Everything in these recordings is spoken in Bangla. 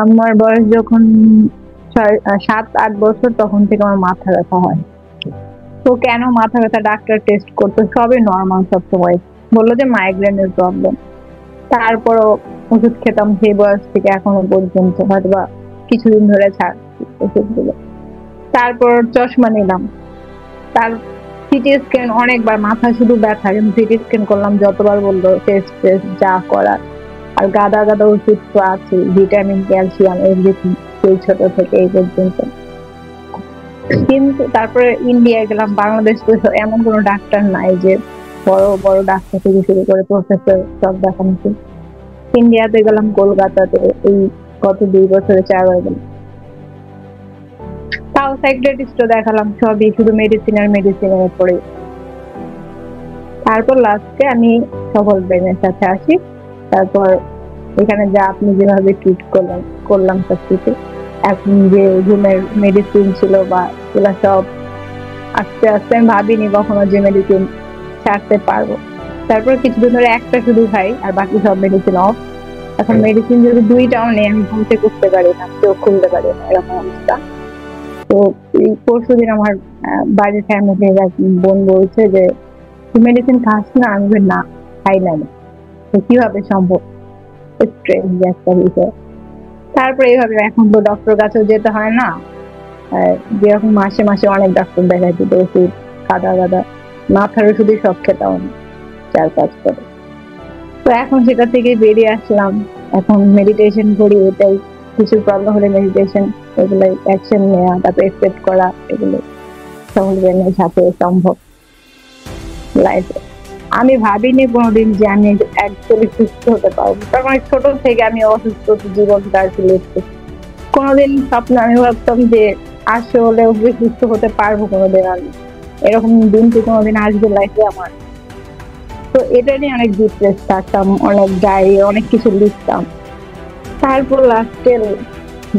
আমার বয়স যখন 7-8 বছর তখন থেকে আমার মাথা ব্যথা হয়। তো কেন মাথা ব্যথা ডাক্তার টেস্ট করতো, সবই নরমাল সবসময়। বলল যে মাইগ্রেনের প্রবলেম। তারপরও ওষুধ খেতাম সেই বয়স থেকে এখনো পর্যন্ত, হয়তোবা কিছুদিন ধরে ছাড়ছি ওষুধগুলো। তারপর চশমা নিলাম। তার সিটি স্ক্যান অনেকবার, মাথা শুধু ব্যথা, কিন্তু সিটি স্ক্যান করলাম যতবার বললো টেস্ট টেস্ট যা করার। আর গাদা গাদা ওষুধ তো আছে, ভিটামিন ক্যালসিয়াম এভরিথিং, সেই ছোট থেকে এই পর্যন্ত। কিন্তু তারপরে ইন্ডিয়ায় গেলাম, বাংলাদেশ তো এমন কোনো ডাক্তার নাই যে বড় বড় ডাক্তার থেকে শুরু করে প্রফেসর সব দেখানো। ইন্ডিয়াতে গেলাম, কলকাতাতে এই গত 2 বছরে 4 বার গেলাম। তাও সাইকিয়াট্রিস্টও দেখালাম, সবই শুধু মেডিসিন আর মেডিসিনের উপরে। তারপর লাস্টে আমি সফল ব্রেনের সাথে আসি। তারপর এখানে যা আপনি যেভাবে ট্রিট করলাম সবকিছু, এখন যে ঘুমের মেডিসিন ছিল বা এগুলা সব আস্তে আস্তে, আমি ভাবিনি কখনো যে মেডিসিন ছাড়তে পারবো। তারপর কিছুদিন ধরে একটা শুধু খাই আর বাকি সব মেডিসিন অফ। এখন মেডিসিন যদি 2টাও নেই, আমি ঘুম থেকে উঠতে পারি না, চোখ খুলতে পারি না, এরকম অবস্থা। তো এই পরশুদিন আমার বাড়ির ফ্যামিলির এক বোন বলছে যে তুই মেডিসিন খাস না? আমি বলি না, খাই না। তো কিভাবে সম্ভব? স্ট্রেঞ্জ একটা বিষয়। তারপরে এইভাবে এখন তো ডক্টর কাছেও যেতে হয় না, যেরকম মাসে মাসে অনেক ডাক্তার দেখাই দিত, ওষুধ গাদা গাদা, মাথার ওষুধই সব খেতাম 4-5 করে। তো এখন সেটা থেকে বেরিয়ে আসলাম, এখন মেডিটেশন করি। এটাই, কিছু প্রবলেম হলে মেডিটেশন, এগুলো অ্যাকশন নেওয়া, তারপর একসেপ্ট করা, এগুলো সফল ব্রেনের সাথে সম্ভব লাইফে। আমি ভাবিনি কোনোদিন যে আমি অ্যাকচুয়ালি সুস্থ হতে পারবো, কারণ ছোট থেকে আমি অসুস্থ জীবন কাটছি। কোনোদিন স্বপ্ন আমি ভাবতাম যে আসলে সুস্থ হতে পারবো কোনোদিন, আমি এরকম দিন তো কোনোদিন আসবে লাইফে আমার। তো এটা নিয়ে অনেক ডিপ্রেস থাকতাম, অনেক ডায়েরি, অনেক কিছু লিখতাম। তারপর লাস্টে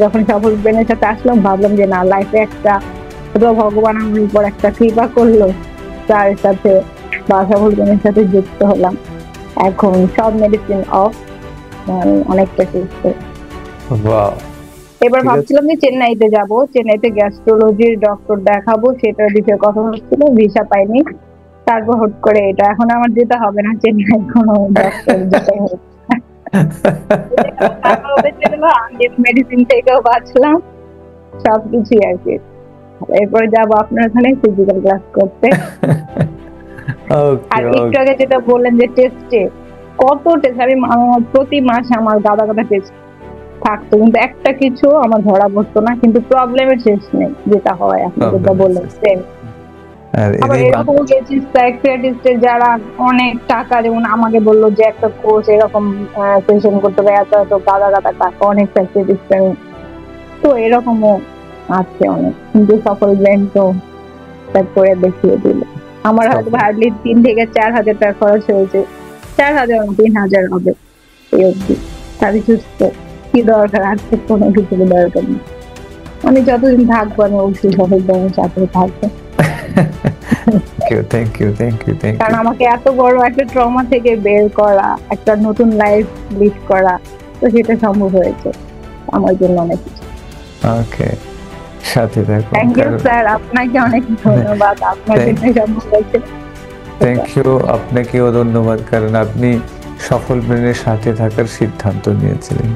যখন সফল ব্রেনের সাথে আসলাম, ভাবলাম যে না, লাইফে একটা ভগবান আমার উপর একটা কৃপা করলো, তার সাথে বা সফল ব্রেনের সাথে যুক্ত হলাম। এখন সব মেডিসিন অফ, অনেকটা সুস্থ। এবার ভাবছিলাম যে চেন্নাইতে যাব, চেন্নাইতে গ্যাস্ট্রোলজির ডক্টর দেখাবো, সেটার বিষয়ে কথা হচ্ছিল, ভিসা পাইনি। তারপর হট করে এটা, এখন আমার যেতে হবে না চেন্নাই কোনো ডক্টর, যেটাই হোক। মেডিসিন থেকেও বাঁচলাম, সবকিছুই আর কি। এরপরে যাবো আপনার ওখানে ফিজিক্যাল ক্লাস করতে। আর একটু আগে যেটা বললেন যে টেস্টে, কত টেস্ট, আমি প্রতি মাসে আমার গাদা গাদা টেস্ট থাকতো, কিন্তু একটা কিছু আমার ধরা পড়তো না। কিন্তু প্রবলেমের শেষ নেই, যেটা হয় আপনি যেটা বললেন সেম। আবার এরকম গেছি সাইকিয়াট্রিস্টের যারা অনেক টাকা, যেমন আমাকে বললো যে একটা কোর্স এরকম সেশন করতে হবে, এত এত গাদা গাদা টাকা, অনেক সাইকিয়াট্রিস্টের। তো এরকমও আছে অনেক, কিন্তু সফল ব্রেন তো করে দেখিয়ে দিল। আমার হয়তো হার্ডলি 3 থেকে 4 হাজার টাকা খরচ হয়েছে, 4,000 না 3,000 হবে এই অবধি। তাহলে সুস্থ কি দরকার, আজকে কোনো কিছু দরকার নেই। আমি যতদিন থাকবো আমি অবশ্যই সফল ব্রেনের সাথে থাকবো। কারণ আমাকে এত বড় একটা ট্রমা থেকে বের করা, একটা নতুন লাইফ লিড করা, তো সেটা সম্ভব হয়েছে আমার জন্য অনেক কিছু। ওকে, সাথে থাকুন। থ্যাংক ইউ স্যার, আপনাকে অনেক ধন্যবাদ, আপনার জন্য সম্ভব হয়েছে। থ্যাংক ইউ, আপনাকেও ধন্যবাদ, কারণ আপনি সফল ব্রেনের সাথে থাকার সিদ্ধান্ত নিয়েছিলেন।